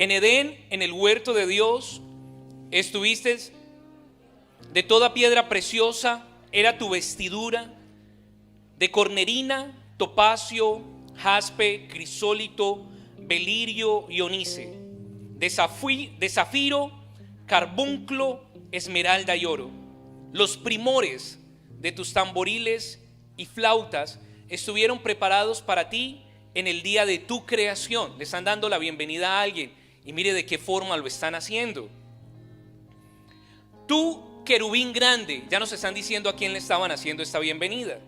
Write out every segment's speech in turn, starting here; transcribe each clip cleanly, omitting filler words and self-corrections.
En Edén, en el huerto de Dios, estuviste. De toda piedra preciosa era tu vestidura, de cornerina, topacio, jaspe, crisólito, belirio y onice, de zafiro, carbunclo, esmeralda y oro. Los primores de tus tamboriles y flautas estuvieron preparados para ti en el día de tu creación. Le están dando la bienvenida a alguien y mire de qué forma lo están haciendo. Tú, querubín grande, ya nos están diciendo a quién le estaban haciendo esta bienvenida.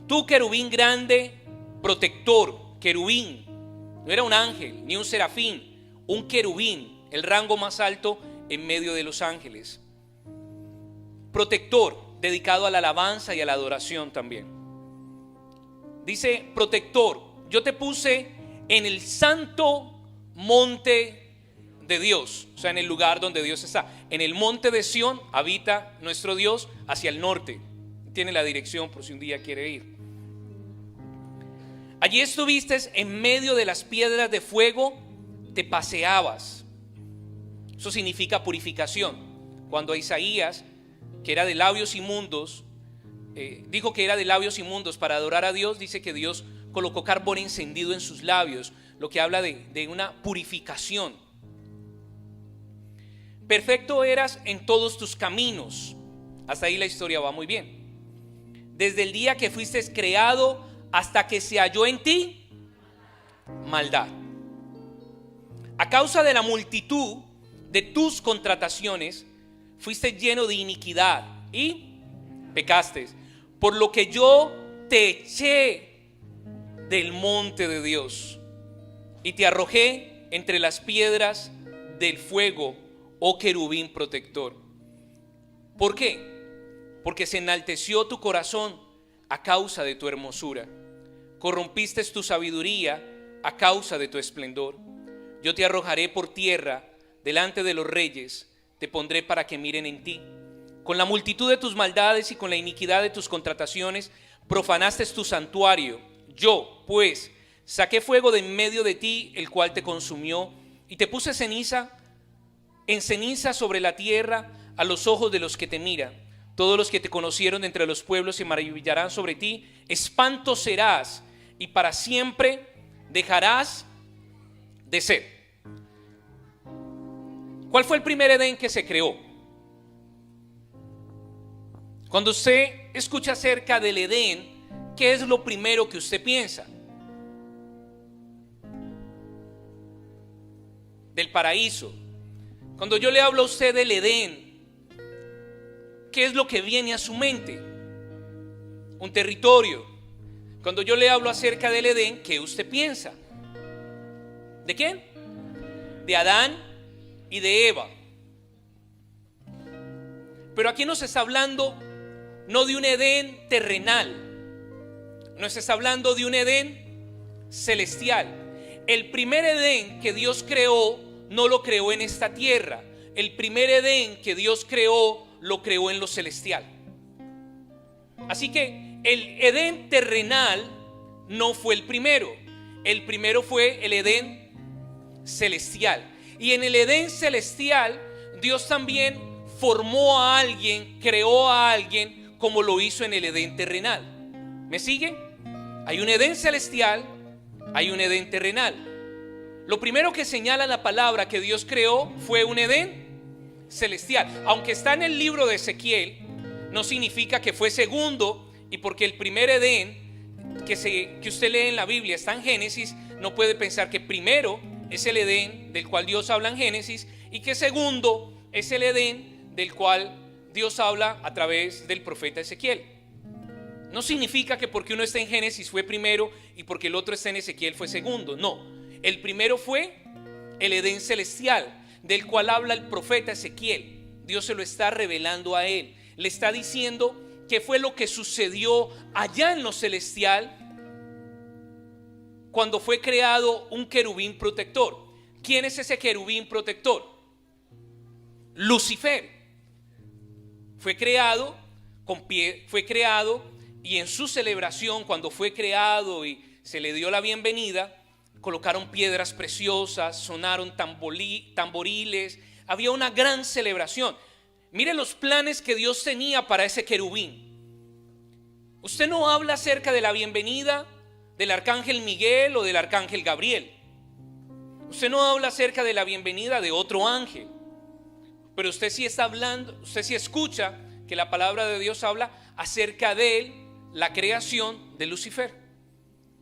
Tú, querubín grande, protector, querubín, no era un ángel ni un serafín, un querubín, el rango más alto en medio de los ángeles. Protector, dedicado a la alabanza y a la adoración también. Dice protector, yo te puse en el santo monte de Dios, o sea, en el lugar donde Dios está. En el monte de Sión habita nuestro Dios hacia el norte. Tiene la dirección por si un día quiere ir. Allí estuviste en medio de las piedras de fuego, te paseabas. Eso significa purificación. Cuando Isaías, que era de labios inmundos, dijo que era de labios inmundos para adorar a Dios, dice que Dios colocó carbón encendido en sus labios, lo que habla de una purificación. Perfecto eras en todos tus caminos. Hasta ahí la historia va muy bien. Desde el día que fuiste creado hasta que se halló en ti maldad. A causa de la multitud de tus contrataciones, fuiste lleno de iniquidad y pecaste, por lo que yo te eché del monte de Dios y te arrojé entre las piedras del fuego, oh querubín protector. ¿Por qué? Porque se enalteció tu corazón a causa de tu hermosura, corrompiste tu sabiduría a causa de tu esplendor. Yo te arrojaré por tierra delante de los reyes, te pondré para que miren en ti. Con la multitud de tus maldades y con la iniquidad de tus contrataciones profanaste tu santuario. Yo, pues, saqué fuego de en medio de ti, el cual te consumió, y te puse en ceniza sobre la tierra a los ojos de los que te miran. Todos los que te conocieron de entre los pueblos se maravillarán sobre ti. Espanto serás y para siempre dejarás de ser. ¿Cuál fue el primer Edén que se creó? Cuando usted escucha acerca del Edén, ¿qué es lo primero que usted piensa? Del paraíso. Cuando yo le hablo a usted del Edén, ¿qué es lo que viene a su mente? Un territorio. Cuando yo le hablo acerca del Edén, ¿qué usted piensa? ¿De quién? De Adán y de Eva. Pero aquí nos está hablando no de un Edén terrenal, nos está hablando de un Edén celestial. El primer Edén que Dios creó no lo creó en esta tierra. El primer Edén que Dios creó lo creó en lo celestial. Así que el Edén terrenal no fue el primero. El primero fue el Edén celestial. Y en el Edén celestial Dios también formó a alguien, creó a alguien como lo hizo en el Edén terrenal. ¿Me siguen? Hay un Edén celestial, hay un Edén terrenal. Lo primero que señala la palabra que Dios creó fue un Edén celestial. Aunque está en el libro de Ezequiel, no significa que fue segundo, y porque el primer Edén que usted lee en la Biblia está en Génesis, no puede pensar que primero es el Edén del cual Dios habla en Génesis y que segundo es el Edén del cual Dios habla a través del profeta Ezequiel. No significa que porque uno está en Génesis fue primero y porque el otro está en Ezequiel fue segundo. No, el primero fue el Edén celestial del cual habla el profeta Ezequiel. Dios se lo está revelando a él. Le está diciendo qué fue lo que sucedió allá en lo celestial cuando fue creado un querubín protector. ¿Quién es ese querubín protector? Lucifer. Fue creado y en su celebración, cuando fue creado y se le dio la bienvenida, colocaron piedras preciosas, sonaron tamboriles, había una gran celebración. Mire los planes que Dios tenía para ese querubín. Usted no habla acerca de la bienvenida del arcángel Miguel o del arcángel Gabriel. Usted no habla acerca de la bienvenida de otro ángel. Pero usted sí está hablando, usted sí escucha que la palabra de Dios habla acerca de él, la creación de Lucifer.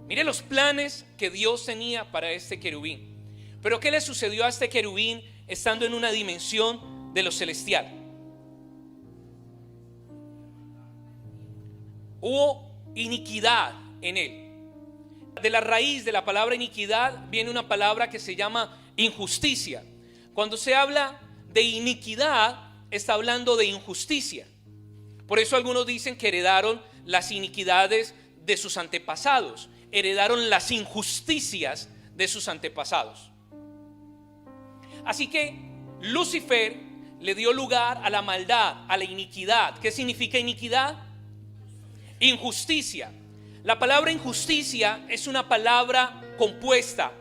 Mire los planes que Dios tenía para este querubín. Pero ¿qué le sucedió a este querubín estando en una dimensión de lo celestial? Hubo iniquidad en él. De la raíz de la palabra iniquidad viene una palabra que se llama injusticia. Cuando se habla de iniquidad, está hablando de injusticia. Por eso algunos dicen que heredaron las iniquidades de sus antepasados, heredaron las injusticias de sus antepasados. Así que Lucifer le dio lugar a la maldad, a la iniquidad. ¿Qué significa iniquidad? Injusticia. La palabra injusticia es una palabra compuesta.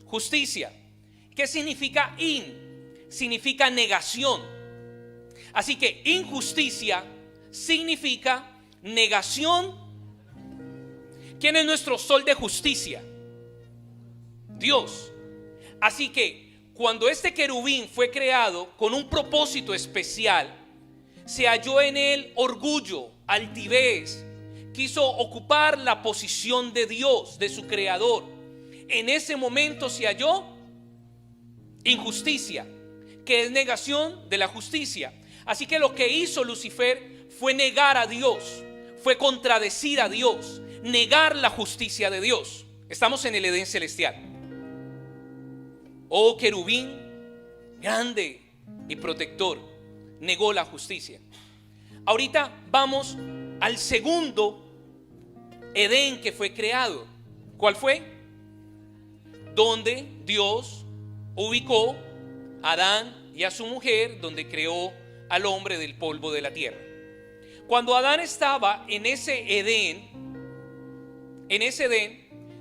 Injusticia. ¿Qué significa in? Significa negación. Así que injusticia significa negación. ¿Quién es nuestro sol de justicia? Dios. Así que cuando este querubín fue creado con un propósito especial, se halló en él orgullo, altivez, quiso ocupar la posición de Dios, de su creador. En ese momento se halló injusticia, que es negación de la justicia. Así que lo que hizo Lucifer fue negar a Dios, fue contradecir a Dios, negar la justicia de Dios. Estamos en el Edén celestial. Oh querubín, grande y protector, negó la justicia. Ahorita vamos al segundo Edén que fue creado. ¿Cuál fue? Donde Dios ubicó a Adán y a su mujer, donde creó al hombre del polvo de la tierra. Cuando Adán estaba en ese Edén,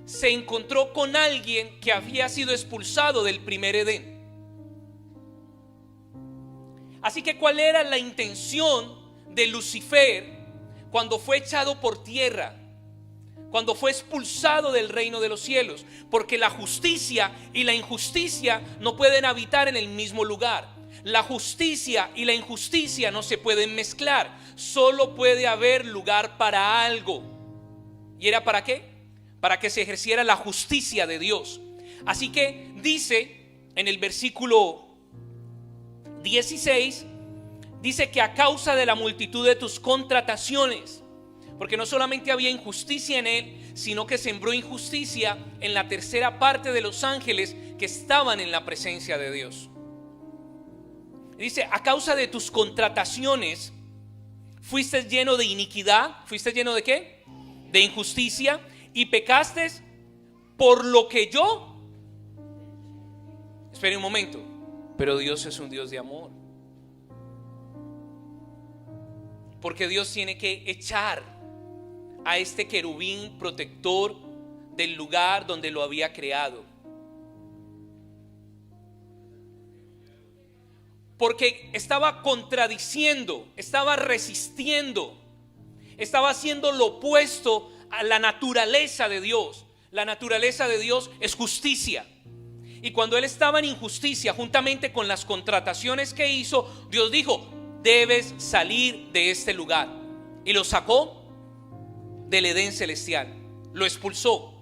se encontró con alguien que había sido expulsado del primer Edén. Así que ¿cuál era la intención de Lucifer cuando fue echado por tierra, cuando fue expulsado del reino de los cielos? Porque la justicia y la injusticia no pueden habitar en el mismo lugar. La justicia y la injusticia no se pueden mezclar. Solo puede haber lugar para algo. ¿Y era para qué? Para que se ejerciera la justicia de Dios. Así que dice en el versículo 16, dice que a causa de la multitud de tus contrataciones, porque no solamente había injusticia en él, sino que sembró injusticia en la tercera parte de los ángeles que estaban en la presencia de Dios. Dice, a causa de tus contrataciones fuiste lleno de iniquidad. ¿Fuiste lleno de qué? De injusticia, y pecaste por lo que yo. Espere un momento. Pero Dios es un Dios de amor. Porque Dios tiene que echar a este querubín protector del lugar donde lo había creado. Porque estaba contradiciendo, estaba resistiendo, estaba haciendo lo opuesto a la naturaleza de Dios. La naturaleza de Dios es justicia. Y cuando él estaba en injusticia, juntamente con las contrataciones que hizo, Dios dijo: debes salir de este lugar. Y lo sacó del Edén celestial, lo expulsó.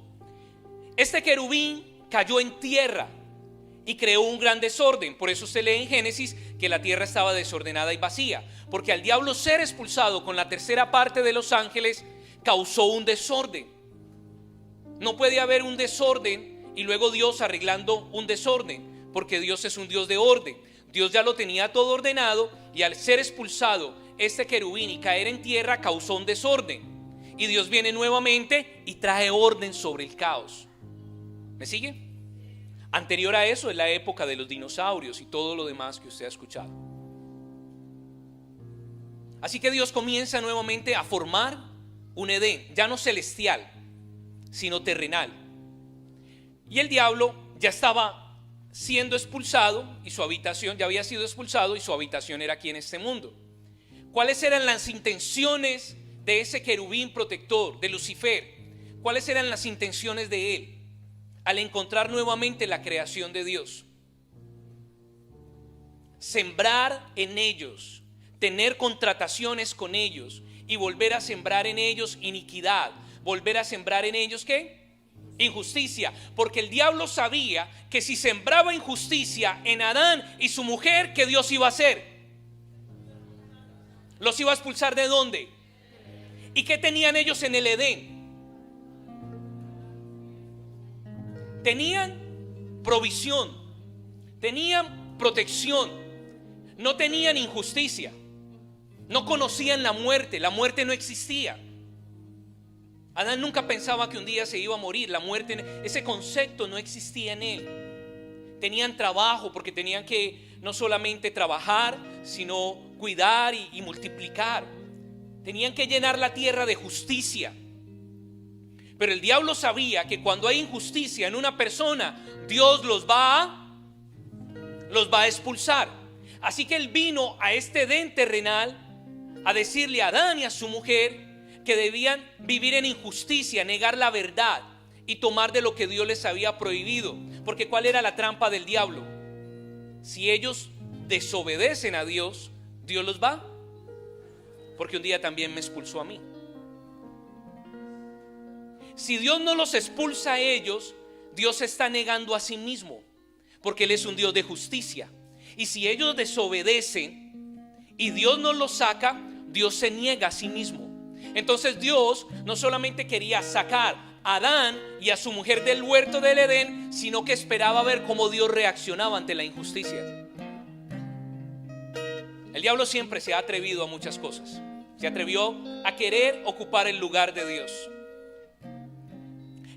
Este querubín cayó en tierra y creó un gran desorden. Por eso se lee en Génesis que la tierra estaba desordenada y vacía, porque al diablo ser expulsado con la tercera parte de los ángeles, causó un desorden. No puede haber un desorden y luego Dios arreglando un desorden, porque Dios es un Dios de orden. Dios ya lo tenía todo ordenado, y al ser expulsado este querubín y caer en tierra, causó un desorden. Y Dios viene nuevamente y trae orden sobre el caos. ¿Me sigue? Anterior a eso es la época de los dinosaurios y todo lo demás que usted ha escuchado. Así que Dios comienza nuevamente a formar un Edén, ya no celestial, sino terrenal. Y el diablo ya estaba siendo expulsado y su habitación, ya había sido expulsado y su habitación era aquí en este mundo. ¿Cuáles eran las intenciones de ese querubín protector, de Lucifer? ¿Cuáles eran las intenciones de él al encontrar nuevamente la creación de Dios? Sembrar en ellos, tener contrataciones con ellos y volver a sembrar en ellos iniquidad, volver a sembrar en ellos ¿qué? Injusticia, porque el diablo sabía que si sembraba injusticia en Adán y su mujer, ¿qué Dios iba a hacer? ¿Los iba a expulsar de dónde? ¿Y qué tenían ellos en el Edén? Tenían provisión, tenían protección, no tenían injusticia, no conocían la muerte no existía. Adán nunca pensaba que un día se iba a morir, la muerte, ese concepto no existía en él. Tenían trabajo porque tenían que no solamente trabajar, sino cuidar y multiplicar. Tenían que llenar la tierra de justicia. Pero el diablo sabía que cuando hay injusticia en una persona, Dios los va a expulsar. Así que él vino a este Edén terrenal a decirle a Adán y a su mujer que debían vivir en injusticia, negar la verdad y tomar de lo que Dios les había prohibido. Porque ¿cuál era la trampa del diablo? Si ellos desobedecen a Dios, Dios los va. Porque un día también me expulsó a mí. Si Dios no los expulsa a ellos, Dios se está negando a sí mismo, porque Él es un Dios de justicia. Y si ellos desobedecen y Dios no los saca, Dios se niega a sí mismo. Entonces Dios no solamente quería sacar a Adán y a su mujer del huerto del Edén, sino que esperaba ver cómo Dios reaccionaba ante la injusticia. El diablo siempre se ha atrevido a muchas cosas. Se atrevió a querer ocupar el lugar de Dios.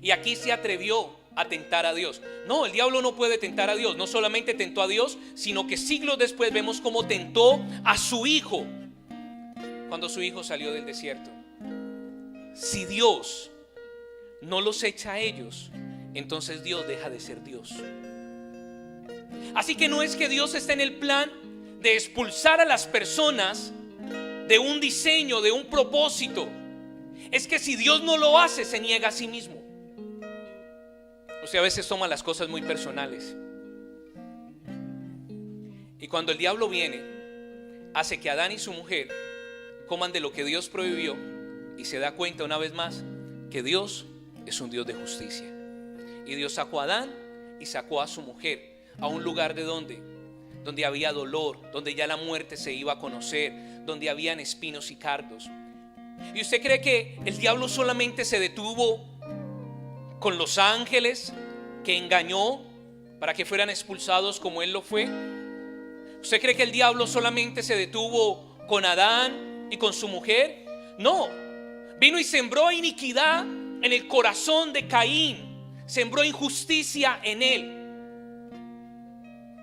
Y aquí se atrevió a tentar a Dios. No, el diablo no puede tentar a Dios. No solamente tentó a Dios, sino que siglos después vemos cómo tentó a su hijo cuando su hijo salió del desierto. Si Dios no los echa a ellos, entonces Dios deja de ser Dios. Así que no es que Dios esté en el plan de expulsar a las personas de un diseño, de un propósito. Es que si Dios no lo hace, se niega a sí mismo. Usted a veces toma las cosas muy personales. Y cuando el diablo viene, hace que Adán y su mujer coman de lo que Dios prohibió, y se da cuenta una vez más que Dios es un Dios de justicia. Y Dios sacó a Adán y sacó a su mujer a un lugar de donde había dolor, donde ya la muerte se iba a conocer, donde habían espinos y cardos. ¿Y usted cree que el diablo solamente se detuvo con los ángeles que engañó para que fueran expulsados como él lo fue? ¿Usted cree que el diablo solamente se detuvo con Adán y con su mujer? No, vino y sembró iniquidad en el corazón de Caín, sembró injusticia en él.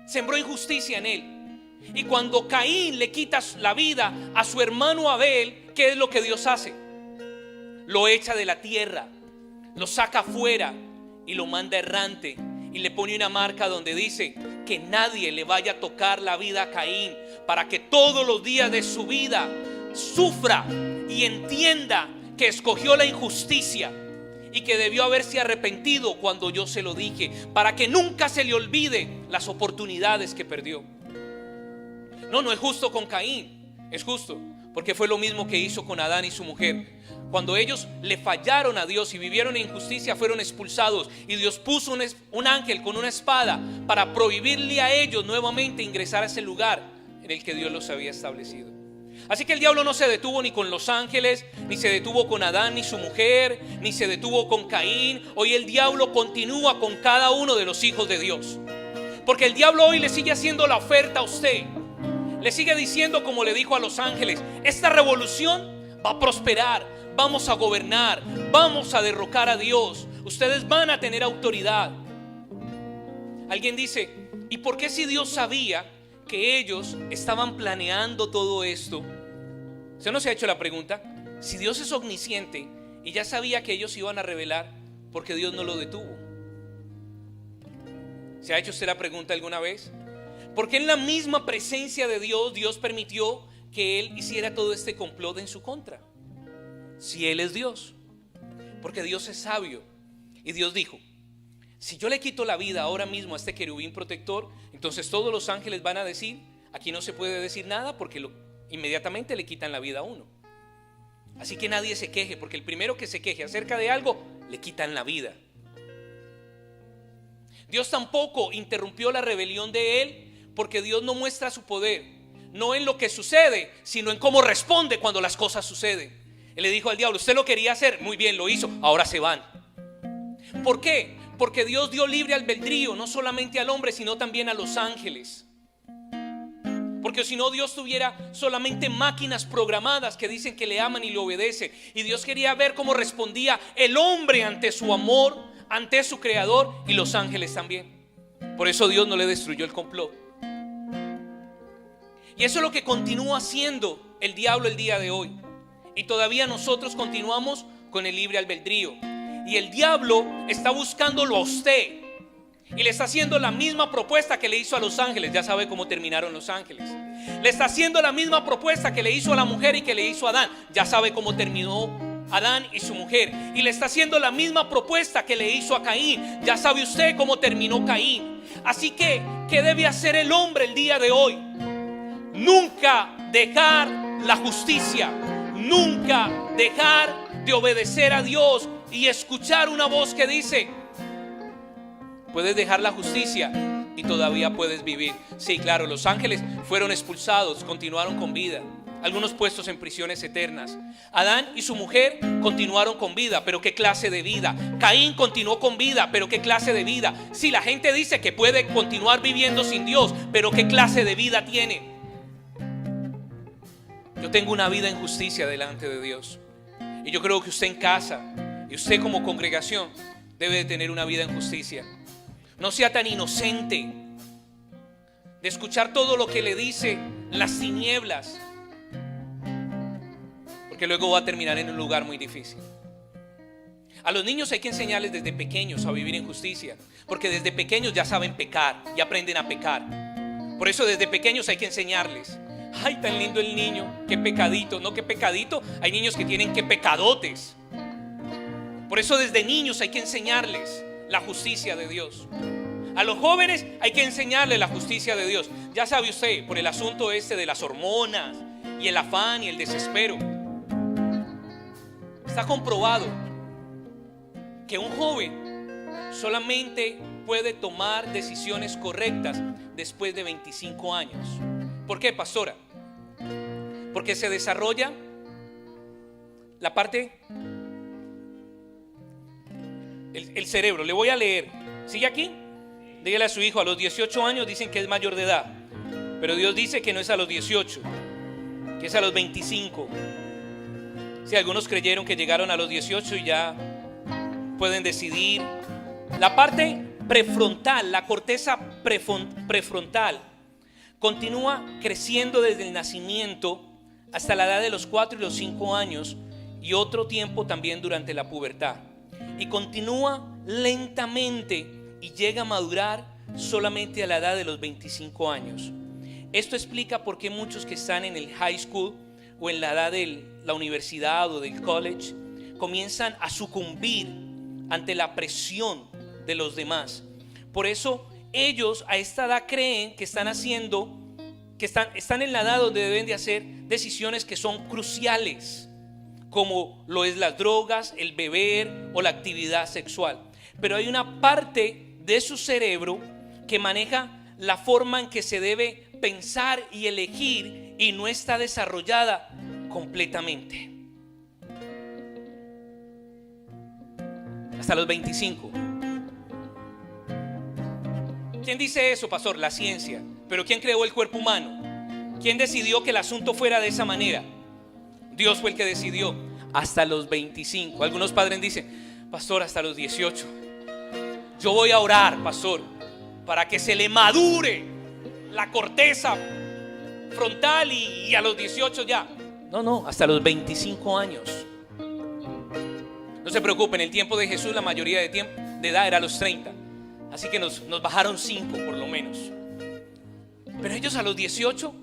Sembró injusticia en él. Y cuando Caín le quita la vida a su hermano Abel, ¿qué es lo que Dios hace? Lo echa de la tierra, lo saca afuera y lo manda errante, y le pone una marca donde dice que nadie le vaya a tocar la vida a Caín, para que todos los días de su vida sufra y entienda que escogió la injusticia y que debió haberse arrepentido cuando yo se lo dije, para que nunca se le olvide las oportunidades que perdió. No es justo con Caín, es justo porque fue lo mismo que hizo con Adán y su mujer. Cuando ellos le fallaron a Dios y vivieron en injusticia, fueron expulsados, y Dios puso un ángel con una espada para prohibirle a ellos nuevamente ingresar a ese lugar en el que Dios los había establecido. Así que el diablo no se detuvo ni con los ángeles, ni se detuvo con Adán ni su mujer, ni se detuvo con Caín. Hoy el diablo continúa con cada uno de los hijos de Dios, porque el diablo hoy le sigue haciendo la oferta a usted. Le sigue diciendo, como le dijo a los ángeles: esta revolución va a prosperar, vamos a gobernar, vamos a derrocar a Dios, ustedes van a tener autoridad. Alguien dice: ¿y por qué si Dios sabía que ellos estaban planeando todo esto? ¿Usted no se ha hecho la pregunta? Si Dios es omnisciente y ya sabía que ellos iban a rebelar, Porque Dios no lo detuvo. ¿Se ha hecho usted la pregunta alguna vez? ¿Por qué en la misma presencia de Dios, Dios permitió que Él hiciera todo este complot en su contra? Si Él es Dios. Porque Dios es sabio. Y Dios dijo: si yo le quito la vida ahora mismo a este querubín protector, entonces todos los ángeles van a decir: aquí no se puede decir nada, porque inmediatamente le quitan la vida a uno. Así que nadie se queje, porque el primero que se queje acerca de algo, le quitan la vida. Dios tampoco interrumpió la rebelión de Él, porque Dios no muestra su poder, no en lo que sucede, sino en cómo responde cuando las cosas suceden. Él le dijo al diablo: usted lo quería hacer, muy bien, lo hizo, ahora se van. ¿Por qué? Porque Dios dio libre albedrío, no solamente al hombre, sino también a los ángeles. Porque si no, Dios tuviera solamente máquinas programadas que dicen que le aman y le obedecen. Y Dios quería ver cómo respondía el hombre ante su amor, ante su creador, y los ángeles también. Por eso Dios no le destruyó el complot. Y eso es lo que continúa haciendo el diablo el día de hoy. Y todavía nosotros continuamos con el libre albedrío. Y el diablo está buscándolo a usted, y le está haciendo la misma propuesta que le hizo a los ángeles. Ya sabe cómo terminaron los ángeles. Le está haciendo la misma propuesta que le hizo a la mujer y que le hizo a Adán. Ya sabe cómo terminó Adán y su mujer. Y le está haciendo la misma propuesta que le hizo a Caín. Ya sabe usted cómo terminó Caín. Así que, ¿qué debe hacer el hombre el día de hoy? Nunca dejar la justicia. Nunca dejar de obedecer a Dios y escuchar una voz que dice: puedes dejar la justicia y todavía puedes vivir. Sí, claro, los ángeles fueron expulsados, continuaron con vida, algunos puestos en prisiones eternas. Adán y su mujer continuaron con vida, pero ¿qué clase de vida? Caín continuó con vida, pero ¿qué clase de vida? Sí, la gente dice que puede continuar viviendo sin Dios, pero ¿qué clase de vida tiene? Yo tengo una vida en justicia delante de Dios. Y yo creo que usted en casa y usted como congregación debe de tener una vida en justicia. No sea tan inocente de escuchar todo lo que le dice las tinieblas, porque luego va a terminar en un lugar muy difícil. A los niños hay que enseñarles desde pequeños a vivir en justicia, porque desde pequeños ya saben pecar y aprenden a pecar. Por eso desde pequeños hay que enseñarles: ay, tan lindo el niño, qué pecadito. No, qué pecadito, hay niños que tienen qué pecadotes. Por eso desde niños hay que enseñarles la justicia de Dios. A los jóvenes hay que enseñarles la justicia de Dios. Ya sabe usted, por el asunto este de las hormonas y el afán y el desespero, está comprobado que un joven solamente puede tomar decisiones correctas después de 25 años. ¿Por qué, pastora? Porque se desarrolla la parte, el cerebro. Le voy a leer. ¿Sigue aquí? Dígale a su hijo: a los 18 años dicen que es mayor de edad, pero Dios dice que no es a los 18, que es a los 25. Si algunos creyeron que llegaron a los 18 y ya pueden decidir. La parte prefrontal, la corteza prefrontal, continúa creciendo desde el nacimiento hasta la edad de los 4 y los 5 años, y otro tiempo también durante la pubertad, y continúa lentamente y llega a madurar solamente a la edad de los 25 años. Esto explica por qué muchos que están en el high school o en la edad de la universidad o del college comienzan a sucumbir ante la presión de los demás. Por eso ellos a esta edad creen que están haciendo, que están en la edad donde deben de hacer decisiones que son cruciales, como lo es las drogas, el beber o la actividad sexual. Pero hay una parte de su cerebro que maneja la forma en que se debe pensar y elegir, y no está desarrollada completamente hasta los 25. ¿Quién dice eso, pastor? La ciencia. Pero ¿quién creó el cuerpo humano? ¿Quién decidió que el asunto fuera de esa manera? Dios fue el que decidió. Hasta los 25. Algunos padres dicen: pastor, hasta los 18. Yo voy a orar, pastor, para que se le madure la corteza frontal y a los 18 ya. No, hasta los 25 años. No se preocupen, el tiempo de Jesús la mayoría de edad era los 30. Así que nos bajaron 5 por lo menos. Pero ellos a los 18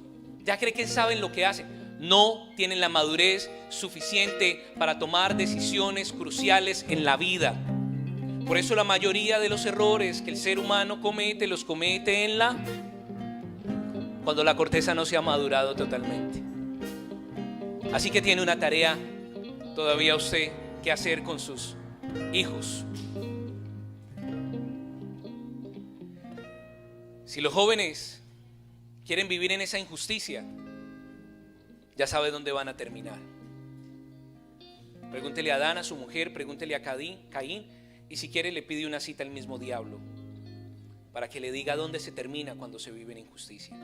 ya creen que saben lo que hacen. No tienen la madurez suficiente para tomar decisiones cruciales en la vida. Por eso la mayoría de los errores que el ser humano comete, los comete cuando la corteza no se ha madurado totalmente. Así que tiene una tarea todavía usted que hacer con sus hijos. Si los jóvenes quieren vivir en esa injusticia, ya sabe dónde van a terminar. Pregúntele a Adán, a su mujer, pregúntele a Caín, y si quiere le pide una cita al mismo diablo para que le diga dónde se termina cuando se vive en injusticia.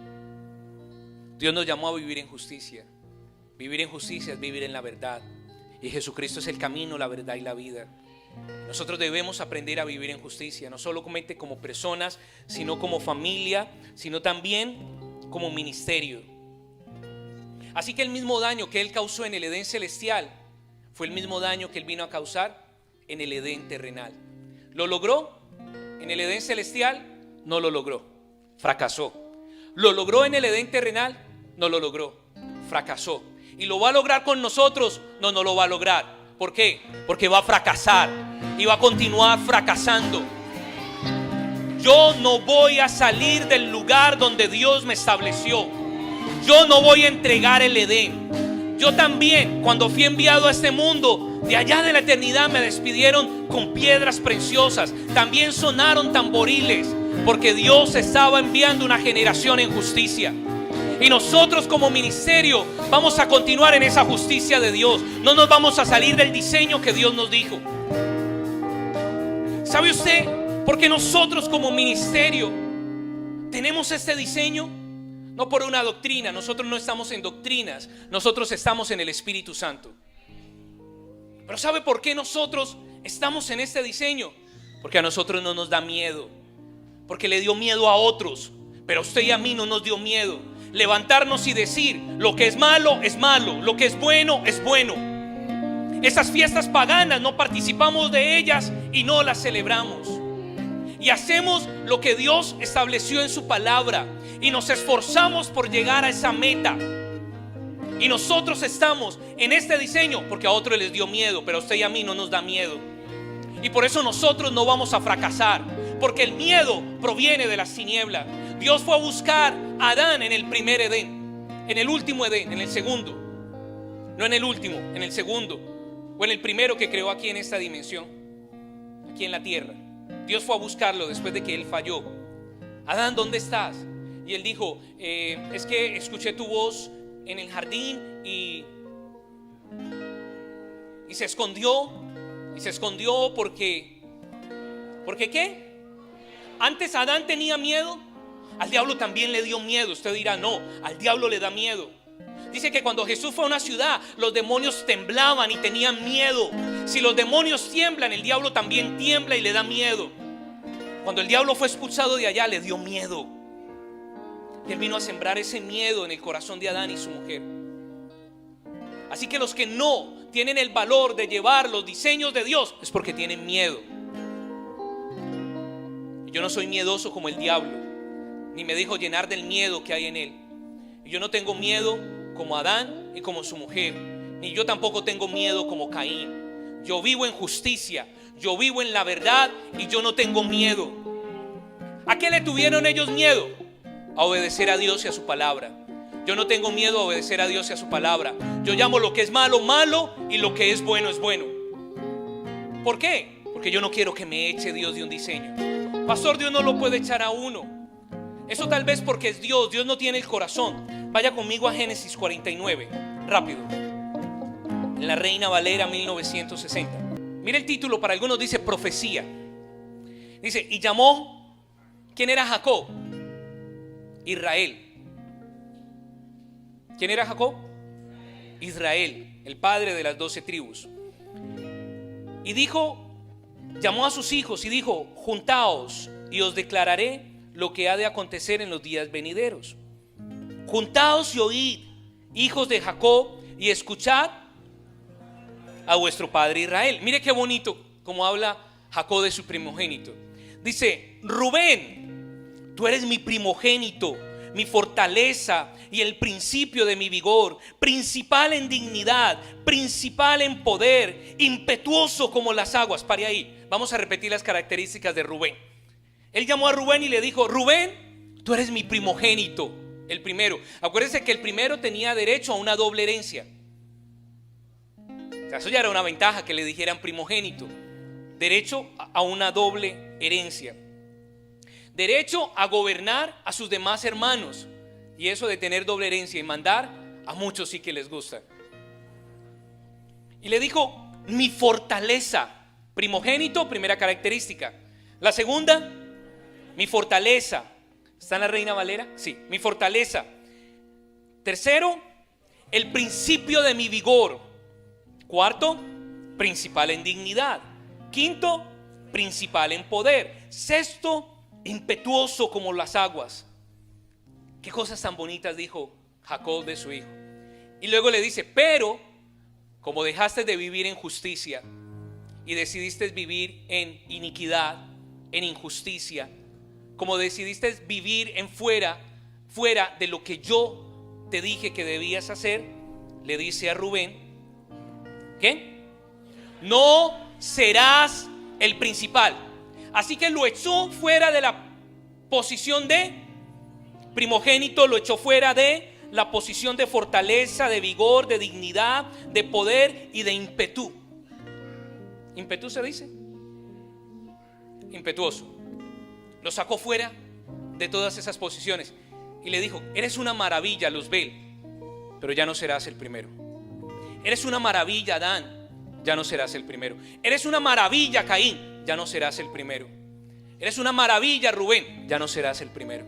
Dios nos llamó a vivir en justicia. Vivir en justicia es vivir en la verdad, y Jesucristo es el camino, la verdad y la vida. Nosotros debemos aprender a vivir en justicia, no solamente como personas, sino como familia, sino también como ministerio. Así que el mismo daño que Él causó en el Edén celestial fue el mismo daño que Él vino a causar en el Edén terrenal. ¿Lo logró? En el Edén celestial no lo logró, fracasó. ¿Lo logró en el Edén terrenal? No lo logró, fracasó. ¿Y lo va a lograr con nosotros? No, no lo va a lograr. ¿Por qué? Porque va a fracasar y va a continuar fracasando. Yo no voy a salir del lugar donde Dios me estableció. Yo no voy a entregar el Edén. Yo también, cuando fui enviado a este mundo, de allá de la eternidad me despidieron con piedras preciosas. También sonaron tamboriles, porque Dios estaba enviando una generación en justicia. Y nosotros como ministerio vamos a continuar en esa justicia de Dios. No nos vamos a salir del diseño que Dios nos dijo. ¿Sabe usted? Porque nosotros como ministerio tenemos este diseño no por una doctrina. Nosotros no estamos en doctrinas, nosotros estamos en el Espíritu Santo. Pero ¿sabe por qué nosotros estamos en este diseño? Porque a nosotros no nos da miedo. Porque le dio miedo a otros, pero a usted y a mí no nos dio miedo levantarnos y decir: lo que es malo, lo que es bueno. Esas fiestas paganas no participamos de ellas y no las celebramos. Y hacemos lo que Dios estableció en su palabra y nos esforzamos por llegar a esa meta. Y nosotros estamos en este diseño porque a otros les dio miedo, pero a usted y a mí no nos da miedo. Y por eso nosotros no vamos a fracasar, porque el miedo proviene de las tinieblas. Dios fue a buscar a Adán en el primer Edén, en el último Edén, en el segundo. No en el último, en el segundo, o en el primero que creó aquí en esta dimensión, aquí en la tierra. Dios fue a buscarlo después de que él falló. Adán, ¿dónde estás? Y él dijo: es que escuché tu voz en el jardín y se escondió. Y se escondió porque ¿qué? Antes Adán tenía miedo. Al diablo también le dio miedo. Usted dirá: no, al diablo le da miedo. Dice que cuando Jesús fue a una ciudad, los demonios temblaban y tenían miedo. Si los demonios tiemblan, el diablo también tiembla y le da miedo. Cuando el diablo fue expulsado de allá, le dio miedo. Y él vino a sembrar ese miedo en el corazón de Adán y su mujer. Así que los que no tienen el valor de llevar los diseños de Dios es porque tienen miedo. Yo no soy miedoso como el diablo, ni me dejo llenar del miedo que hay en él. Yo no tengo miedo como Adán y como su mujer, ni yo tampoco tengo miedo como Caín. Yo vivo en justicia, yo vivo en la verdad y yo no tengo miedo. ¿A qué le tuvieron ellos miedo? A obedecer a Dios y a su palabra. Yo no tengo miedo a obedecer a Dios y a su palabra. Yo llamo lo que es malo, malo, y lo que es bueno. ¿Por qué? Porque yo no quiero que me eche Dios de un diseño. Pastor, Dios no lo puede echar a uno. Eso tal vez porque es Dios. Dios no tiene el corazón. Vaya conmigo a Génesis 49, rápido. En la Reina Valera 1960. Mire el título, para algunos dice profecía. Dice: y llamó, ¿quién era Jacob? Israel. ¿Quién era Jacob? Israel, el padre de las 12 tribus. Y dijo, llamó a sus hijos y dijo: juntaos y os declararé lo que ha de acontecer en los días venideros. Juntaos y oíd, hijos de Jacob, y escuchad a vuestro padre Israel. Mire qué bonito como habla Jacob de su primogénito. Dice: Rubén, tú eres mi primogénito, mi fortaleza y el principio de mi vigor, principal en dignidad, principal en poder, impetuoso como las aguas. Pare ahí, vamos a repetir las características de Rubén. Él llamó a Rubén y le dijo: Rubén, tú eres mi primogénito, el primero. Acuérdense que el primero tenía derecho a una doble herencia. O sea, eso ya era una ventaja, que le dijeran primogénito. Derecho a una doble herencia. Derecho a gobernar a sus demás hermanos. Y eso de tener doble herencia y mandar, a muchos sí que les gusta. Y le dijo: mi fortaleza. Primogénito, primera característica. La segunda, mi fortaleza. ¿Está en la Reina Valera? Sí, mi fortaleza. Tercero, el principio de mi vigor. Cuarto, principal en dignidad. Quinto, principal en poder. Sexto, impetuoso como las aguas. Qué cosas tan bonitas dijo Jacob de su hijo. Y luego le dice: pero como dejaste de vivir en justicia y decidiste vivir en iniquidad, en injusticia, como decidiste vivir en fuera de lo que yo te dije que debías hacer, le dice a Rubén: ¿qué? No serás el principal. Así que lo echó fuera de la posición de primogénito, lo echó fuera de la posición de fortaleza, de vigor, de dignidad, de poder y de ímpetu. ¿Ímpetu se dice? Impetuoso. Lo sacó fuera de todas esas posiciones y le dijo: eres una maravilla, Luzbel, pero ya no serás el primero. Eres una maravilla, Adán, ya no serás el primero. Eres una maravilla, Caín, ya no serás el primero. Eres una maravilla, Rubén, ya no serás el primero.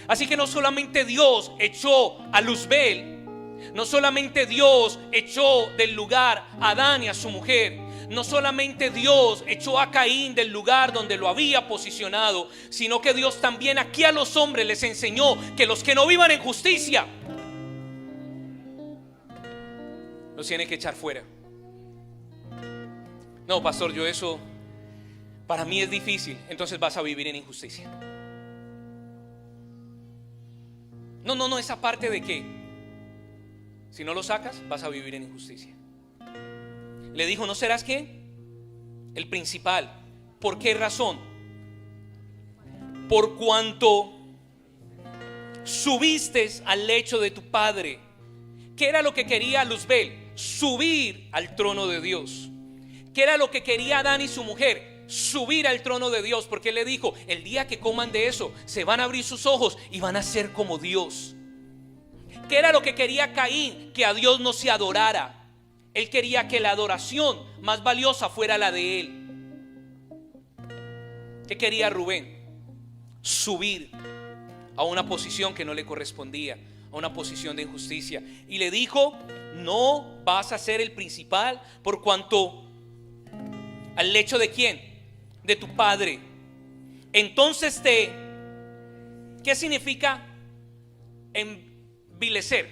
Así que no solamente Dios echó a Luzbel, no solamente Dios echó del lugar a Adán y a su mujer, no solamente Dios echó a Caín del lugar donde lo había posicionado, sino que Dios también aquí a los hombres les enseñó que los que no vivan en justicia los tienen que echar fuera. No, pastor, yo eso para mí es difícil. Entonces vas a vivir en injusticia. No, esa parte de que si no lo sacas vas a vivir en injusticia. Le dijo: ¿no serás qué? El principal. ¿Por qué razón? Por cuanto subiste al lecho de tu padre. ¿Qué era lo que quería Luzbel? Subir al trono de Dios. ¿Qué era lo que quería Adán y su mujer? Subir al trono de Dios. Porque él le dijo: el día que coman de eso, se van a abrir sus ojos y van a ser como Dios. ¿Qué era lo que quería Caín? Que a Dios no se adorara. Él quería que la adoración más valiosa fuera la de él. ¿Qué quería Rubén? Subir a una posición que no le correspondía, a una posición de injusticia. Y le dijo: no vas a ser el principal, por cuanto al lecho de quién, de tu padre. Entonces ¿qué significa envilecer?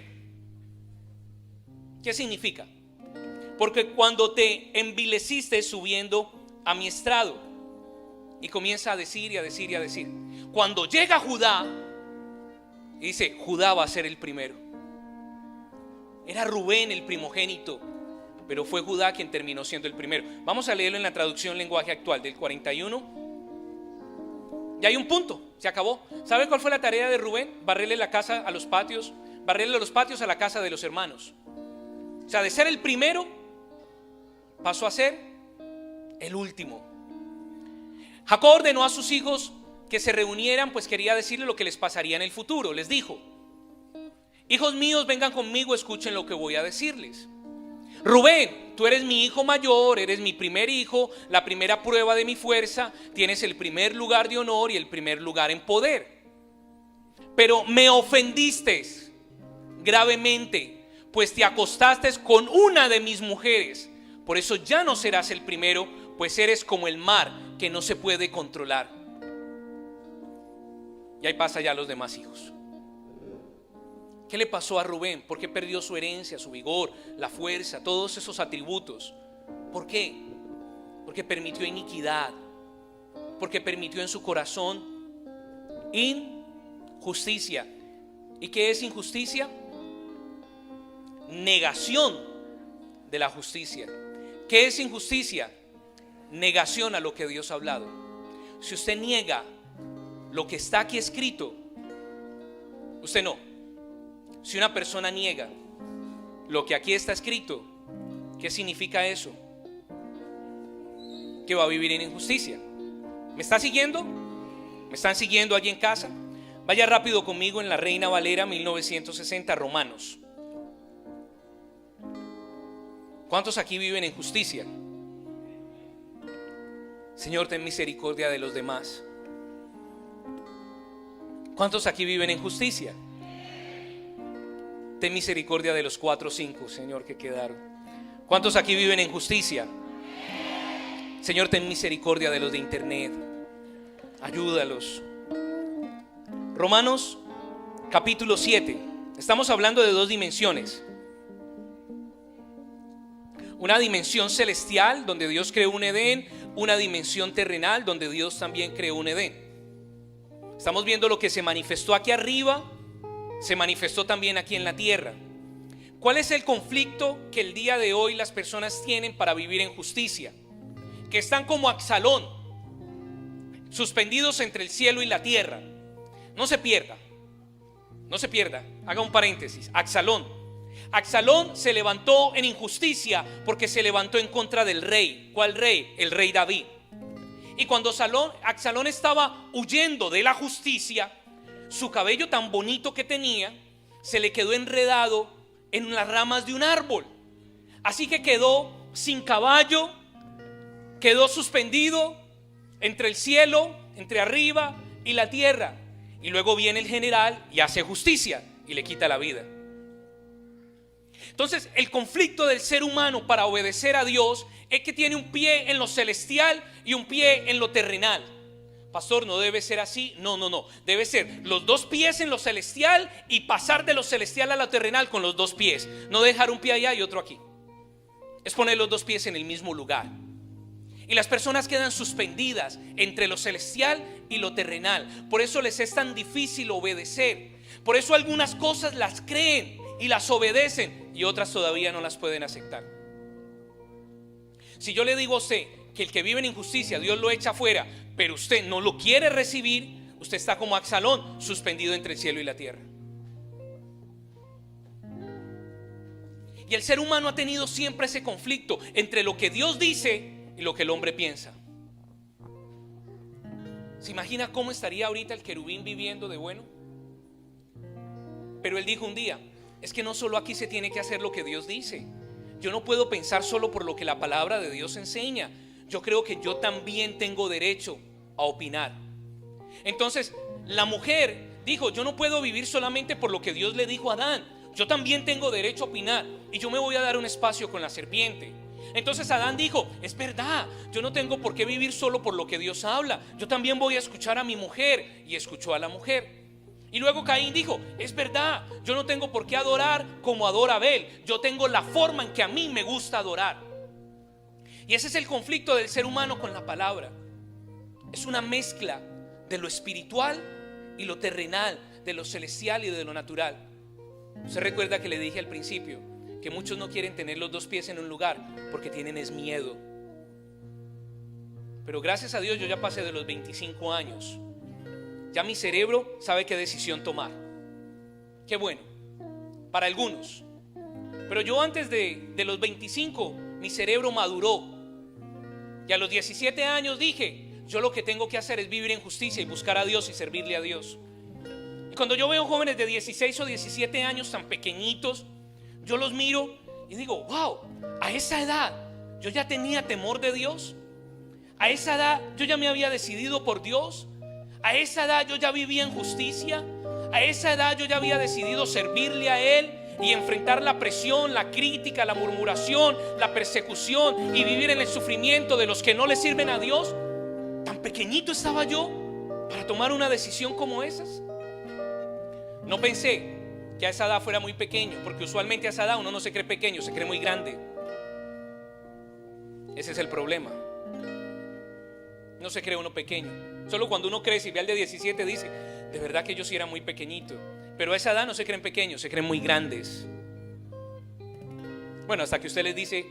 ¿Qué significa? Porque cuando te envileciste subiendo a mi estrado, y comienza a decir y a decir y a decir, cuando llega Judá, y dice: Judá va a ser el primero. Era Rubén el primogénito, pero fue Judá quien terminó siendo el primero. Vamos a leerlo en la traducción lenguaje actual del 41. Y hay un punto, se acabó. ¿Sabe cuál fue la tarea de Rubén? Barrerle la casa a los patios, barrerle los patios a la casa de los hermanos. O sea, de ser el primero pasó a ser el último. Jacob ordenó a sus hijos que se reunieran, pues quería decirles lo que les pasaría en el futuro. Les dijo: hijos míos, vengan conmigo, escuchen lo que voy a decirles. Rubén, tú eres mi hijo mayor, eres mi primer hijo, la primera prueba de mi fuerza, tienes el primer lugar de honor y el primer lugar en poder. Pero me ofendiste gravemente, pues te acostaste con una de mis mujeres. Por eso ya no serás el primero, pues eres como el mar que no se puede controlar. Y ahí pasa ya los demás hijos. ¿Qué le pasó a Rubén? ¿Por qué perdió su herencia, su vigor, la fuerza, todos esos atributos? ¿Por qué? Porque permitió iniquidad, porque permitió en su corazón injusticia. ¿Y qué es injusticia? Negación de la justicia. ¿Qué es injusticia? Negación a lo que Dios ha hablado. Si usted niega lo que está aquí escrito, usted no. Si una persona niega lo que aquí está escrito, ¿qué significa eso? Que va a vivir en injusticia. ¿Me está siguiendo? ¿Me están siguiendo allí en casa? Vaya rápido conmigo en la Reina Valera 1960, Romanos. ¿Cuántos aquí viven en justicia? Señor, ten misericordia de los demás. ¿Cuántos aquí viven en justicia? Ten misericordia de los 4 o 5, Señor, que quedaron. ¿Cuántos aquí viven en justicia? Señor, ten misericordia de los de internet. Ayúdalos. Romanos capítulo 7. Estamos hablando de 2 dimensiones. Una dimensión celestial, donde Dios creó un Edén. Una dimensión terrenal, donde Dios también creó un Edén. Estamos viendo lo que se manifestó aquí arriba, se manifestó también aquí en la tierra. ¿Cuál es el conflicto que el día de hoy las personas tienen para vivir en justicia? Que están como Absalón, suspendidos entre el cielo y la tierra. No se pierda, haga un paréntesis. Absalón se levantó en injusticia porque se levantó en contra del rey. ¿Cuál rey? El rey David. Y cuando Absalón estaba huyendo de la justicia, su cabello tan bonito que tenía se le quedó enredado en las ramas de un árbol. Así que quedó sin caballo, quedó suspendido entre el cielo, entre arriba y la tierra. Y luego viene el general y hace justicia y le quita la vida. Entonces, el conflicto del ser humano para obedecer a Dios es que tiene un pie en lo celestial y un pie en lo terrenal. Pastor, no debe ser así. No. Debe ser los 2 pies en lo celestial y pasar de lo celestial a lo terrenal con los 2 pies. No dejar un pie allá y otro aquí. Es poner los 2 pies en el mismo lugar. Y las personas quedan suspendidas entre lo celestial y lo terrenal. Por eso les es tan difícil obedecer. Por eso algunas cosas las creen y las obedecen y otras todavía no las pueden aceptar. Si yo le digo a usted que el que vive en injusticia Dios lo echa afuera, pero usted no lo quiere recibir, usted está como Absalón, suspendido entre el cielo y la tierra. Y el ser humano ha tenido siempre ese conflicto entre lo que Dios dice y lo que el hombre piensa. ¿Se imagina cómo estaría ahorita el querubín viviendo de bueno? Pero él dijo un día: es que no solo aquí se tiene que hacer lo que Dios dice. Yo no puedo pensar solo por lo que la palabra de Dios enseña. Yo creo que yo también tengo derecho a opinar. Entonces la mujer dijo: yo no puedo vivir solamente por lo que Dios le dijo a Adán. Yo también tengo derecho a opinar y yo me voy a dar un espacio con la serpiente. Entonces Adán dijo: es verdad, yo no tengo por qué vivir solo por lo que Dios habla. Yo también voy a escuchar a mi mujer. Y escuchó a la mujer. Y luego Caín dijo: es verdad, yo no tengo por qué adorar como adora Abel. Yo tengo la forma en que a mí me gusta adorar. Y ese es el conflicto del ser humano con la palabra. Es una mezcla de lo espiritual y lo terrenal, de lo celestial y de lo natural. Usted recuerda que le dije al principio que muchos no quieren tener los 2 pies en un lugar porque tienen es miedo. Pero gracias a Dios yo ya pasé de los 25 años. Ya mi cerebro sabe qué decisión tomar. Qué bueno, para algunos. Pero yo antes de los 25 mi cerebro maduró. Y a los 17 años dije: yo lo que tengo que hacer es vivir en justicia y buscar a Dios y servirle a Dios. Y cuando yo veo jóvenes de 16 o 17 años tan pequeñitos, yo los miro y digo: wow, a esa edad yo ya tenía temor de Dios. A esa edad yo ya me había decidido por Dios. A esa edad yo ya vivía en justicia. A esa edad yo ya había decidido servirle a Él y enfrentar la presión, la crítica, la murmuración, la persecución y vivir en el sufrimiento de los que no le sirven a Dios. Tan pequeñito estaba yo para tomar una decisión como esas. No pensé que a esa edad fuera muy pequeño, porque usualmente a esa edad uno no se cree pequeño, se cree muy grande. Ese es el problema. No se cree uno pequeño. Solo cuando uno crece y ve al de 17 dice: de verdad que yo sí era muy pequeñito. Pero a esa edad no se creen pequeños, se creen muy grandes. Bueno, hasta que usted les dice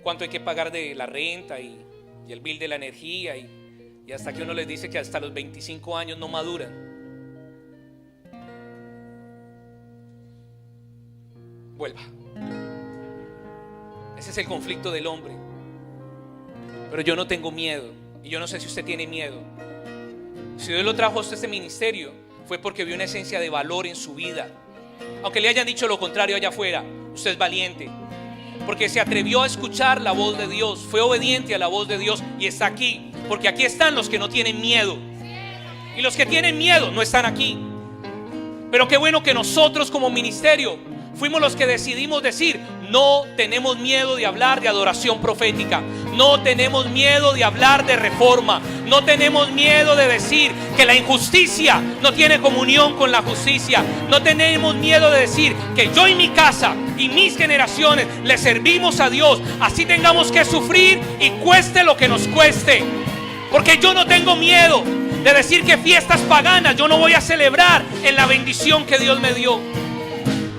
cuánto hay que pagar de la renta y el bill de la energía, y hasta que uno les dice que hasta los 25 años no maduran. Vuelva. Ese es el conflicto del hombre. Pero yo no tengo miedo, y yo no sé si usted tiene miedo. Si Dios lo trajo a usted a este ministerio, fue porque vio una esencia de valor en su vida. Aunque le hayan dicho lo contrario allá afuera, usted es valiente, porque se atrevió a escuchar la voz de Dios, fue obediente a la voz de Dios y está aquí. Porque aquí están los que no tienen miedo, y los que tienen miedo no están aquí. Pero qué bueno que nosotros como ministerio fuimos los que decidimos decir: no tenemos miedo de hablar de adoración profética, no tenemos miedo de hablar de reforma, no tenemos miedo de decir que la injusticia no tiene comunión con la justicia, no tenemos miedo de decir que yo y mi casa y mis generaciones le servimos a Dios, así tengamos que sufrir y cueste lo que nos cueste. Porque yo no tengo miedo de decir que fiestas paganas yo no voy a celebrar en la bendición que Dios me dio.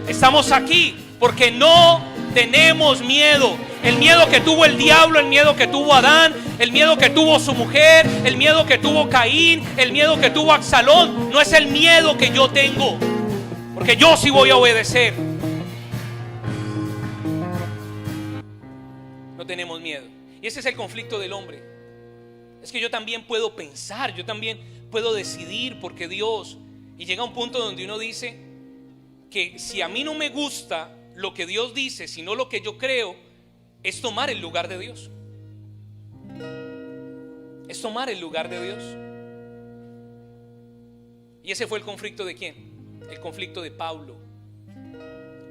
Estamos aquí porque no tenemos miedo. El miedo que tuvo el diablo, el miedo que tuvo Adán, el miedo que tuvo su mujer, el miedo que tuvo Caín, el miedo que tuvo Absalón, no es el miedo que yo tengo, porque yo sí voy a obedecer. No tenemos miedo. Y ese es el conflicto del hombre. Es que yo también puedo pensar, yo también puedo decidir, porque Dios, y llega un punto donde uno dice que si a mí no me gusta lo que Dios dice, sino lo que yo creo, es tomar el lugar de Dios. Es tomar el lugar de Dios. Y ese fue el conflicto de ¿quién? El conflicto de Pablo.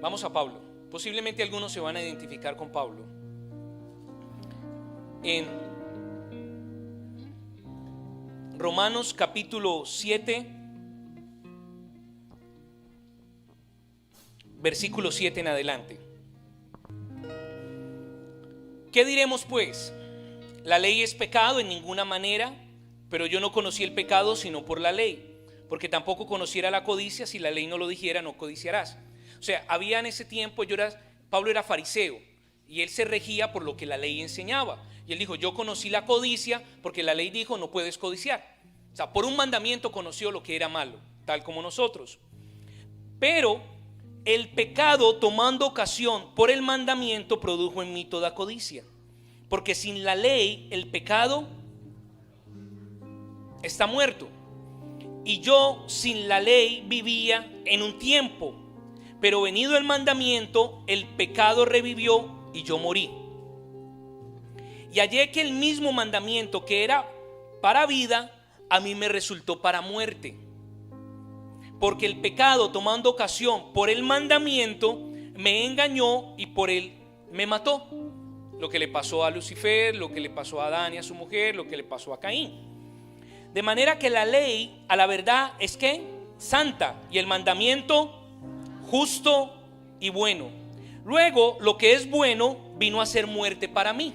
Vamos a Pablo. Posiblemente algunos se van a identificar con Pablo. En Romanos capítulo 7, versículo 7 en adelante. ¿Qué diremos pues? ¿La ley es pecado? En ninguna manera. Pero yo no conocí el pecado sino por la ley, porque tampoco conociera la codicia si la ley no lo dijera: no codiciarás. O sea, había en ese tiempo, Pablo era fariseo y él se regía por lo que la ley enseñaba. Y él dijo: yo conocí la codicia porque la ley dijo no puedes codiciar. O sea, por un mandamiento conoció lo que era malo, tal como nosotros. Pero el pecado, tomando ocasión por el mandamiento, produjo en mí toda codicia. Porque sin la ley el pecado está muerto. Y yo sin la ley vivía en un tiempo, pero venido el mandamiento, el pecado revivió y yo morí. Y hallé que el mismo mandamiento que era para vida, a mí me resultó para muerte. Porque el pecado, tomando ocasión por el mandamiento, me engañó y por él me mató. Lo que le pasó a Lucifer, lo que le pasó a Adán y a su mujer, lo que le pasó a Caín. De manera que la ley, a la verdad, es que santa, y el mandamiento justo y bueno. Luego, lo que es bueno vino a ser muerte para mí.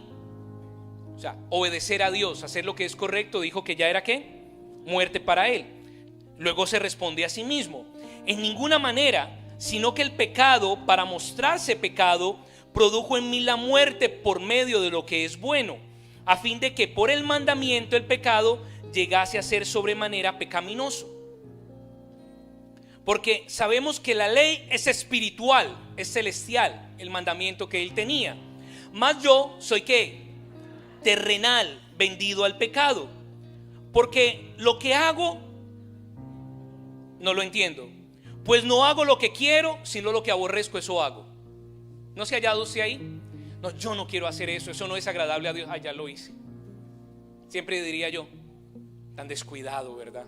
O sea, obedecer a Dios, hacer lo que es correcto, dijo que ya era ¿qué? Muerte para él. Luego se responde a sí mismo: en ninguna manera, sino que el pecado, para mostrarse pecado, produjo en mí la muerte por medio de lo que es bueno, a fin de que por el mandamiento el pecado llegase a ser sobremanera pecaminoso. Porque sabemos que la ley es espiritual, es celestial, el mandamiento que él tenía. Mas yo soy ¿qué? Terrenal, vendido al pecado. Porque lo que hago no lo entiendo, pues no hago lo que quiero, sino lo que aborrezco, eso hago. ¿No se ha hallado usted ahí? No, yo no quiero hacer eso, eso no es agradable a Dios. Ah, ya lo hice. Siempre diría yo: tan descuidado, ¿verdad?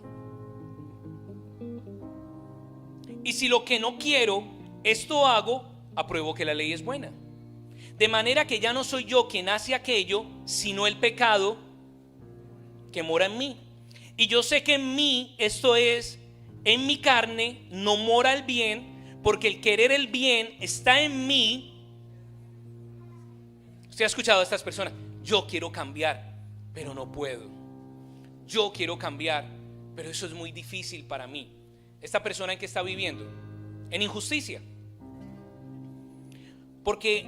Y si lo que no quiero, esto hago, apruebo que la ley es buena. De manera que ya no soy yo quien hace aquello, sino el pecado que mora en mí. Y yo sé que en mí, esto es, en mi carne, no mora el bien, porque el querer el bien está en mí. Usted ha escuchado a estas personas: yo quiero cambiar, pero no puedo. Yo quiero cambiar, pero eso es muy difícil para mí. Esta persona, ¿en qué está viviendo? En injusticia. Porque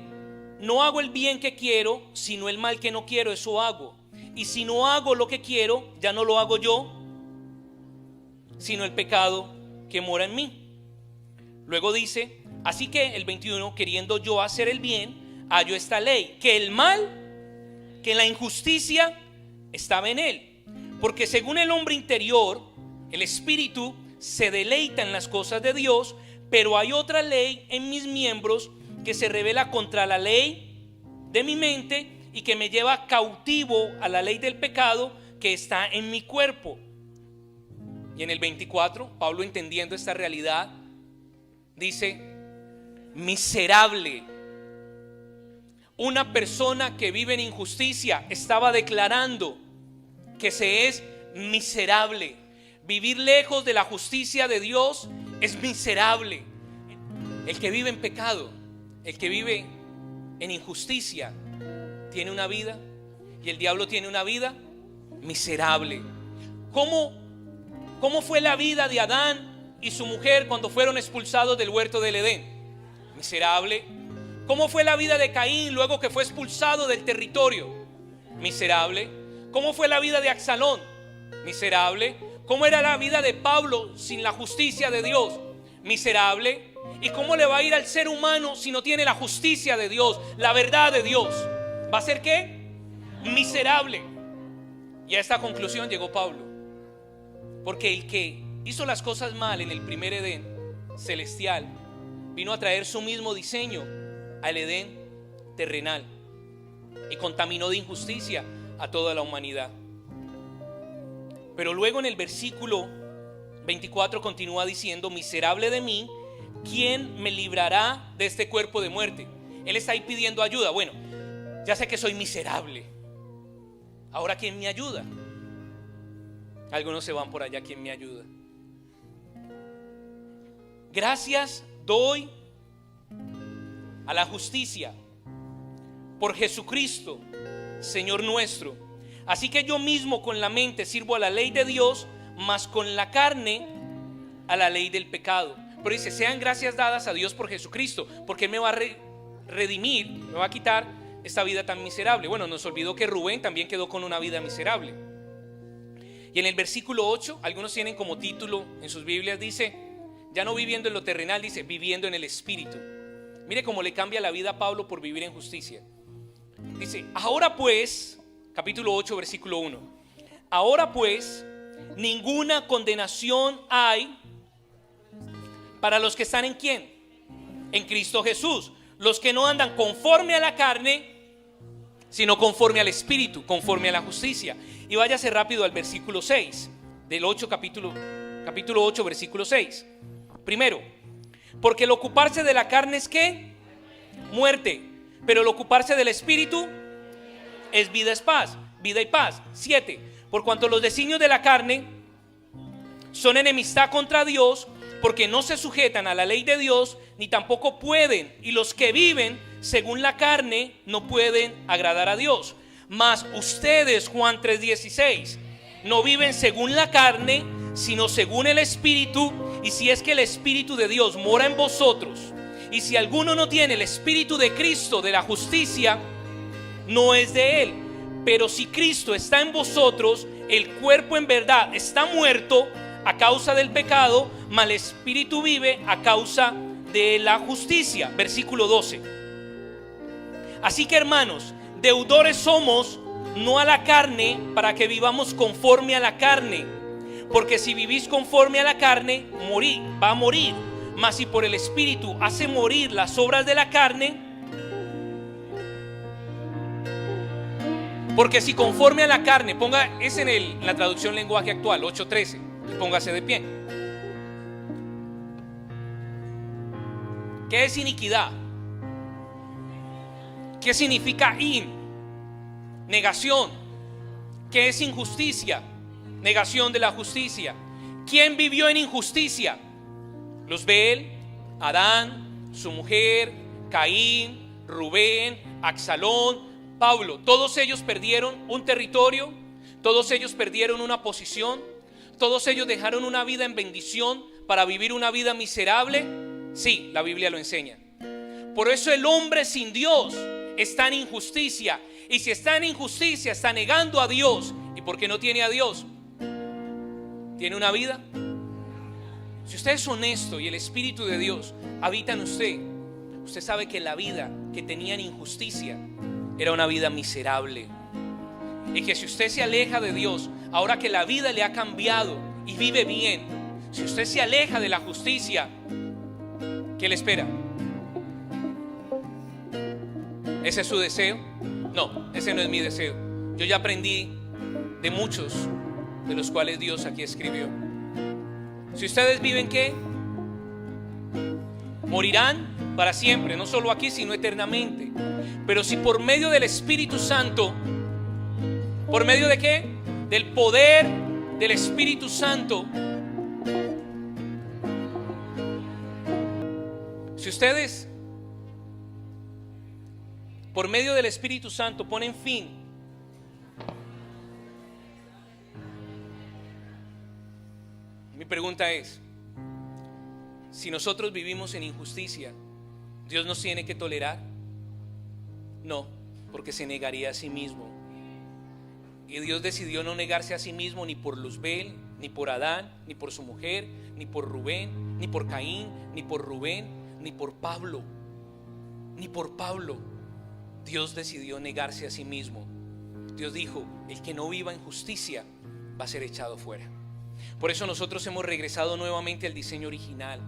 no hago el bien que quiero, sino el mal que no quiero, eso hago. Y si no hago lo que quiero, ya no lo hago yo, sino el pecado que mora en mí. Luego dice: así que el 21, queriendo yo hacer el bien, hallo esta ley, que el mal, que la injusticia estaba en él. Porque según el hombre interior, el espíritu se deleita en las cosas de Dios, pero hay otra ley en mis miembros que se revela contra la ley de mi mente y que me lleva cautivo a la ley del pecado que está en mi cuerpo. Y en el 24, Pablo, entendiendo esta realidad, dice: miserable. Una persona que vive en injusticia estaba declarando que se es miserable. Vivir lejos de la justicia de Dios es miserable. El que vive en pecado, el que vive en injusticia, tiene una vida, y el diablo tiene una vida miserable. ¿Cómo fue la vida de Adán y su mujer cuando fueron expulsados del huerto del Edén? Miserable. ¿Cómo fue la vida de Caín luego que fue expulsado del territorio? Miserable. ¿Cómo fue la vida de Absalón? Miserable. ¿Cómo era la vida de Pablo sin la justicia de Dios? Miserable. ¿Y cómo le va a ir al ser humano si no tiene la justicia de Dios, la verdad de Dios? ¿Va a ser qué? Miserable. Y a esta conclusión llegó Pablo, porque el que hizo las cosas mal en el primer Edén celestial vino a traer su mismo diseño al Edén terrenal y contaminó de injusticia a toda la humanidad. Pero luego en el versículo 24 continúa diciendo: miserable de mí, ¿quién me librará de este cuerpo de muerte? Él está ahí pidiendo ayuda. Bueno, ya sé que soy miserable, ahora ¿quién me ayuda? Algunos se van por allá: ¿quién me ayuda? Gracias doy a la justicia por Jesucristo, Señor nuestro. Así que yo mismo con la mente sirvo a la ley de Dios, mas con la carne a la ley del pecado. Pero dice: sean gracias dadas a Dios por Jesucristo, porque Él me va a redimir, me va a quitar esta vida tan miserable. Bueno, nos olvidó que Rubén también quedó con una vida miserable. Y en el versículo 8, algunos tienen como título en sus Biblias, dice: ya no viviendo en lo terrenal, dice viviendo en el Espíritu. Mire cómo le cambia la vida a Pablo por vivir en justicia. Dice: ahora pues, capítulo 8, versículo 1, ahora pues ninguna condenación hay para los que están en ¿quién? En Cristo Jesús, los que no andan conforme a la carne, sino conforme al Espíritu, conforme a la justicia. Y váyase rápido al versículo 6 del 8, capítulo 8, versículo 6. Primero, porque el ocuparse de la carne es ¿qué? Muerte, pero el ocuparse del Espíritu es vida, es paz, vida y paz. 7, por cuanto los designios de la carne son enemistad contra Dios, porque no se sujetan a la ley de Dios, ni tampoco pueden, y los que viven según la carne no pueden agradar a Dios. Mas ustedes, Juan 3:16, no viven según la carne, sino según el Espíritu. Y si es que el Espíritu de Dios mora en vosotros, y si alguno no tiene el Espíritu de Cristo, de la justicia, no es de él. Pero si Cristo está en vosotros, el cuerpo en verdad está muerto a causa del pecado, mas el Espíritu vive a causa de la justicia. Versículo 12. Así que, hermanos, deudores somos, no a la carne, para que vivamos conforme a la carne. Porque si vivís conforme a la carne, va a morir. Mas si por el Espíritu hace morir las obras de la carne, porque si conforme a la carne, es en la traducción lenguaje actual 8:13, y póngase de pie. ¿Qué es iniquidad? ¿Qué significa negación? ¿Qué es injusticia? Negación de la justicia. ¿Quién vivió en injusticia? Luzbeel, Adán, su mujer, Caín, Rubén, Absalón, Pablo. Todos ellos perdieron un territorio, todos ellos perdieron una posición, todos ellos dejaron una vida en bendición para vivir una vida miserable. Sí, la Biblia lo enseña. Por eso el hombre sin Dios está en injusticia. Y si está en injusticia, está negando a Dios. ¿Y por qué no tiene a Dios? ¿Tiene una vida? Si usted es honesto y el Espíritu de Dios habita en usted, usted sabe que la vida que tenía en injusticia era una vida miserable. Y que si usted se aleja de Dios, ahora que la vida le ha cambiado y vive bien, si usted se aleja de la justicia, ¿qué le espera? ¿Ese es su deseo? No, ese no es mi deseo. Yo ya aprendí de muchos de los cuales Dios aquí escribió. Si ustedes viven, ¿qué? Morirán para siempre, no solo aquí, sino eternamente. Pero si por medio del Espíritu Santo, ¿por medio de qué? Del poder del Espíritu Santo. Si ustedes por medio del Espíritu Santo ponen fin mi pregunta es, si nosotros vivimos en injusticia, ¿Dios nos tiene que tolerar? No, porque se negaría a sí mismo. Y Dios decidió no negarse a sí mismo ni por Luzbel, ni por Adán, ni por su mujer, ni por Rubén, ni por Caín, ni por Rubén, ni por Pablo, ni por Pablo. Dios decidió negarse a sí mismo. Dios dijo, el que no viva en justicia va a ser echado fuera. Por eso nosotros hemos regresado nuevamente al diseño original.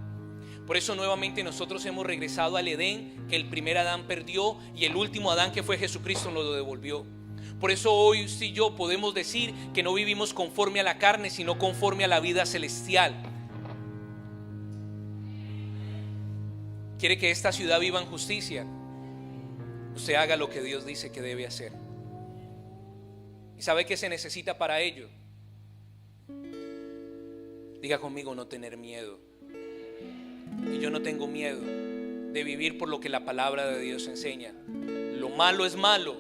Por eso nuevamente nosotros hemos regresado al Edén que el primer Adán perdió y el último Adán, que fue Jesucristo, nos lo devolvió. Por eso hoy usted y yo podemos decir que no vivimos conforme a la carne, sino conforme a la vida celestial. ¿Quiere que esta ciudad viva en justicia? Usted haga lo que Dios dice que debe hacer. ¿Y sabe qué se necesita para ello? Diga conmigo, no tener miedo. Y yo no tengo miedo de vivir por lo que la palabra de Dios enseña. Lo malo es malo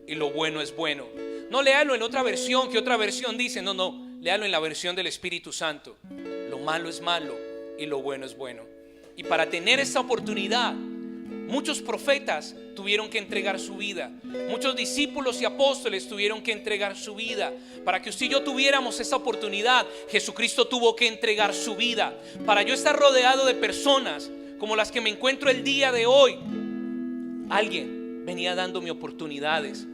y lo bueno es bueno. No léalo en otra versión, que otra versión dice. No, léalo en la versión del Espíritu Santo. Lo malo es malo y lo bueno es bueno. Y para tener esta oportunidad, muchos profetas tuvieron que entregar su vida. Muchos discípulos y apóstoles tuvieron que entregar su vida. Para que usted y yo tuviéramos esa oportunidad, Jesucristo tuvo que entregar su vida. Para yo estar rodeado de personas como las que me encuentro el día de hoy, alguien venía dándome oportunidades.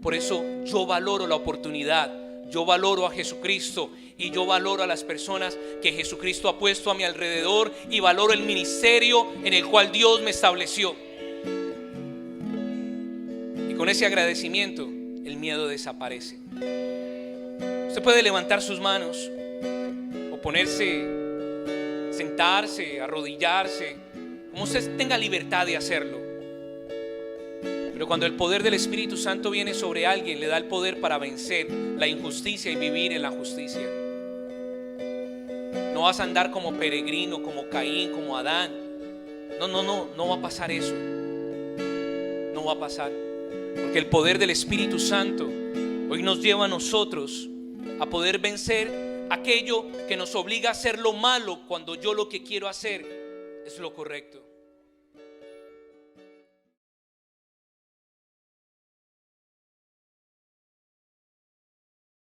Por eso yo valoro la oportunidad. Yo valoro a Jesucristo y yo valoro a las personas que Jesucristo ha puesto a mi alrededor, y valoro el ministerio en el cual Dios me estableció. Y con ese agradecimiento el miedo desaparece. Usted puede levantar sus manos o ponerse, sentarse, arrodillarse, como usted tenga libertad de hacerlo. Pero cuando el poder del Espíritu Santo viene sobre alguien, le da el poder para vencer la injusticia y vivir en la justicia. No vas a andar como peregrino, como Caín, como Adán. No va a pasar eso. No va a pasar. Porque el poder del Espíritu Santo hoy nos lleva a nosotros a poder vencer aquello que nos obliga a hacer lo malo, cuando yo lo que quiero hacer es lo correcto.